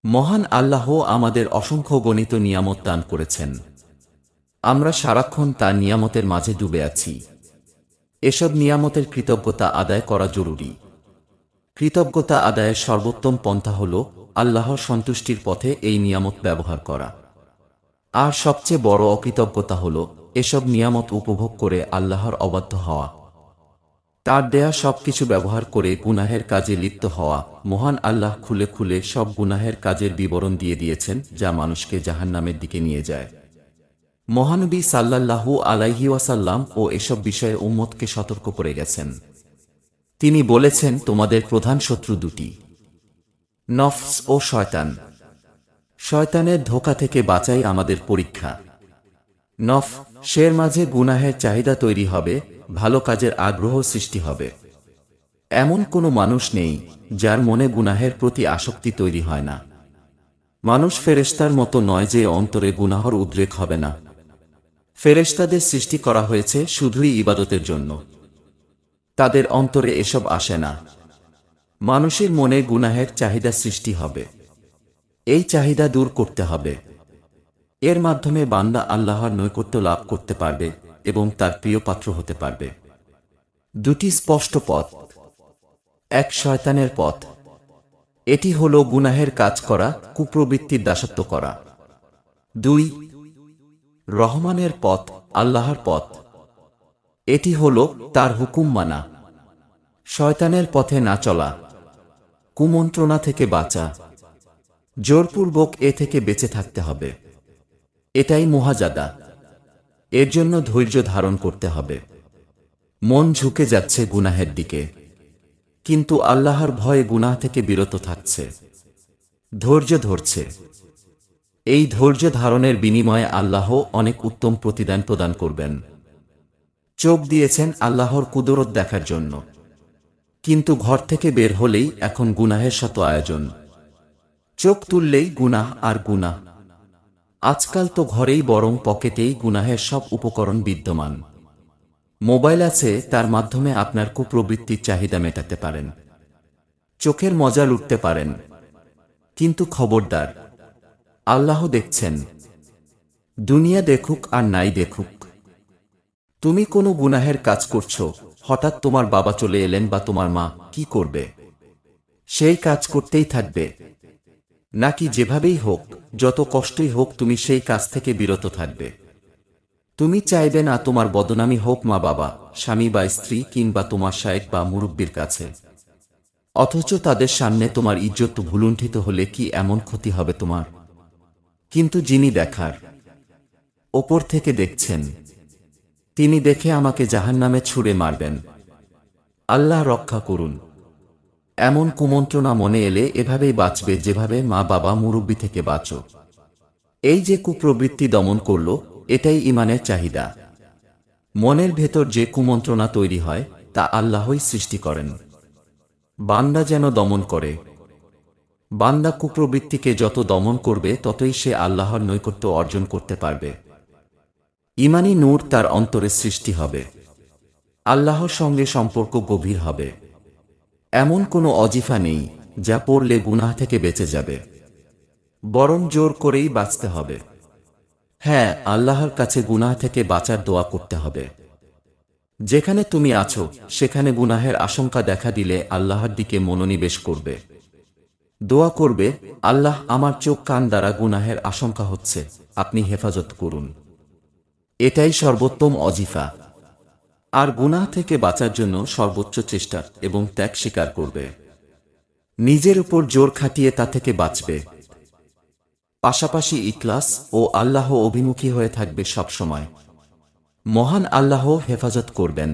মহান আল্লাহ আমাদের অসংখ্য গণিত নিয়ামত দান করেছেন। আমরা সারাক্ষণ তার নিয়ামতের মাঝে ডুবে আছি। এসব নিয়ামতের কৃতজ্ঞতা আদায় করা জরুরি। কৃতজ্ঞতা আদায়ের সর্বোত্তম পন্থা হল আল্লাহর সন্তুষ্টির পথে এই নিয়ামত ব্যবহার করা। আর সবচেয়ে বড় অকৃতজ্ঞতা হল এসব নিয়ামত উপভোগ করে আল্লাহর অবাধ্য হওয়া, তার দেয়া সবকিছু ব্যবহার করে গুনাহের কাজে লিপ্ত হওয়া। মহান আল্লাহ খুলে খুলে সব গুনাহের কাজের বিবরণ দিয়ে দিয়েছেন, যা মানুষকে জাহান্নামের দিকে নিয়ে যায়। মহানবী সাল্লাল্লাহু আলাইহি ওয়াসাল্লাম ও এসব বিষয়ে উম্মতকে সতর্ক করে গেছেন। তিনি বলেছেন, তোমাদের প্রধান শত্রু দুটি, নফস ও শয়তান। শয়তানের ধোঁকা থেকে বাঁচাই আমাদের পরীক্ষা। নফসের মাঝে গুনাহের চাহিদা তৈরি হবে, ভালো কাজের আগ্রহ সৃষ্টি হবে। এমন কোনো মানুষ নেই যার মনে গুনাহের প্রতি আসক্তি তৈরি হয় না। মানুষ ফেরেশতার মতো নয় যে অন্তরে গুনাহর উদ্রেক হবে না। ফেরেশতাদের সৃষ্টি করা হয়েছে শুধুই ইবাদতের জন্য। তাদের অন্তরে এসব আসে না। মানুষের মনে গুনাহের চাহিদা সৃষ্টি হবে। এই চাহিদা দূর করতে হবে। এর মাধ্যমে বান্দা আল্লাহর নৈকট্য লাভ করতে পারবে এবং তার প্রিয় পাত্র হতে পারবে। দুটি স্পষ্ট পথ। এক, শয়তানের পথ। এটি হল গুনাহের কাজ করা, কুপ্রবৃত্তির দাসত্ব করা। দুই, রহমানের পথ, আল্লাহর পথ। এটি হল তার হুকুম মানা, শয়তানের পথে না চলা, কুমন্ত্রণা থেকে বাঁচা। জোরপূর্বক এ থেকে বেঁচে থাকতে হবে। এটাই মুহাজাদা। এর জন্য ধৈর্য ধারণ করতে হবে। মন ঝুঁকে যাচ্ছে গুনাহের দিকে, কিন্তু আল্লাহর ভয়ে গুনাহ থেকে বিরত থাকছে, ধৈর্য ধরছে। এই ধৈর্য ধারণের বিনিময়ে আল্লাহ অনেক উত্তম প্রতিদান প্রদান করবেন। চোখ দিয়েছেন আল্লাহর কুদরত দেখার জন্য, কিন্তু ঘর থেকে বের হলেই এখন গুনাহের শত আয়োজন। চোখ তুললেই গুনাহ আর গুনাহ। আজকাল তো ঘরেই বরং পকেটেই গুনাহের সব উপকরণ বিদ্যমান। মোবাইল আছে, তার মাধ্যমে আপনার কুপ্রবৃত্তির চাহিদা মেটাতে পারেন, চোখের মজা লুটতে পারেন। কিন্তু খবরদার, আল্লাহ দেখছেন। দুনিয়া দেখুক আর নাই দেখুক, তুমি কোনো গুনাহের কাজ করছো, হঠাৎ তোমার বাবা চলে এলেন বা তোমার মা, কি করবে? সেই কাজ করতেই থাকবে নাকি যেভাবেই হোক, যত কষ্টই হোক, তুমি সেই কাজ থেকে বিরত থাকবে? তুমি চাইবে না তোমার বদনামি হোক মা বাবা, স্বামী বা স্ত্রী কিংবা তোমার শায়েখ বা মুরব্বির কাছে। অথচ তাদের সামনে তোমার ইজ্জত ভুলুণ্ঠিত হলে কি এমন ক্ষতি হবে তোমার? কিন্তু যিনি দেখার, ওপর থেকে দেখছেন, তিনি দেখে আমাকে জাহান্নামে ছুঁড়ে মারবেন। আল্লাহ রক্ষা করুন। এমন কুমন্ত্রণা মনে এলে এভাবেই বাঁচবে যেভাবে মা বাবা মুরব্বি থেকে বাঁচো। এই যে কুপ্রবৃত্তি দমন করল, এটাই ঈমানের চাহিদা। মনের ভেতর যে কুমন্ত্রণা তৈরি হয়, তা আল্লাহই সৃষ্টি করেন। বান্দা যেন দমন করে। বান্দা কুপ্রবৃত্তিকে যত দমন করবে, ততই সে আল্লাহর নৈকট্য অর্জন করতে পারবে। ঈমানী নূর তার অন্তরে সৃষ্টি হবে। আল্লাহর সঙ্গে সম্পর্ক গভীর হবে। এমন কোনো অজিফা নেই যা পড়লে গুনাহ থেকে বেঁচে যাবে, বরং জোর করেই বাঁচতে হবে। হ্যাঁ, আল্লাহর কাছে গুনাহ থেকে বাঁচার দোয়া করতে হবে। যেখানে তুমি আছো সেখানে গুনাহের আশঙ্কা দেখা দিলে আল্লাহর দিকে মনোনিবেশ করবে। দোয়া করবে, আল্লাহ, আমার চোখ কান দ্বারা গুনাহের আশঙ্কা হচ্ছে, আপনি হেফাজত করুন। এটাই সর্বোত্তম অজিফা। আর গুনাহ থেকে বাঁচার জন্য সর্বোচ্চ চেষ্টা এবং ত্যাগ স্বীকার করবে। নিজের উপর জোর খাটিয়ে তা থেকে বাঁচবে। পাশাপাশি ইখলাস ও আল্লাহ অভিমুখী হয়ে থাকবে সবসময়। মহান আল্লাহ হেফাজত করবেন।